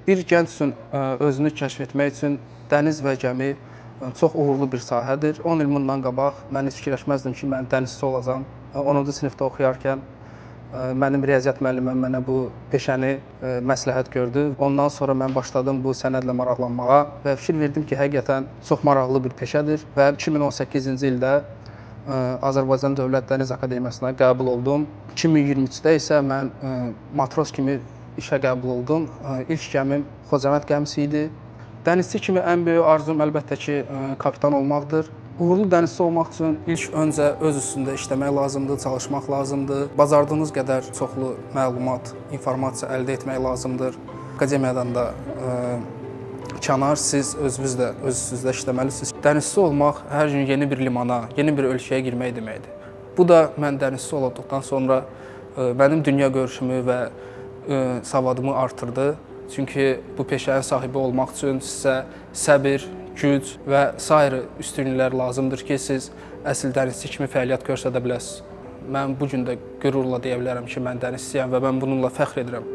Bir gənc üçün özünü kəşf etmək üçün dəniz və gəmi çox uğurlu bir sahədir. 10 il bundan qabaq mən heç fikirləşməzdim ki, mən dənizçi olacağam. 10-cu sinifdə oxuyarkən mənim riyaziyyat müəllimim mənə bu peşəni məsləhət gördü. Ondan sonra mən başladım bu sənədlə maraqlanmağa və fikir verdim ki, həqiqətən çox maraqlı bir peşədir və 2018-ci ildə Azərbaycan Dövlət Dəniz Akademiyasına qəbul oldum. 2023-də isə mən matros kimi işə qəbul oldum. İlk gəmim Xocavənd gəmisi idi. Dənizçi kimi ən böyük arzum əlbəttə ki, kapitan olmaqdır. Uğurlu dənizçi olmaq üçün ilk öncə öz üstündə işləmək lazımdır, çalışmaq lazımdır. Bacardığınız qədər çoxlu məlumat, informasiya əldə etmək lazımdır. Akademiyadan da kənar siz özünüz də işləməlisiniz. Dənizçi olmaq hər gün yeni bir limana, yeni bir ölkəyə girmək deməkdir. Bu da mən dənizçi olduqdan sonra mənim dünya görüşümü və savadımı artırdı. Çünki bu peşənin sahibi olmaq üçün sizə səbir, güc və sair üstünlüklər lazımdır ki, siz əsl dənizçi kimi fəaliyyət göstərə biləsiniz. Mən bu gün də qürurla deyə bilərəm ki, mən dənizçiyəm və mən bununla fəxr edirəm.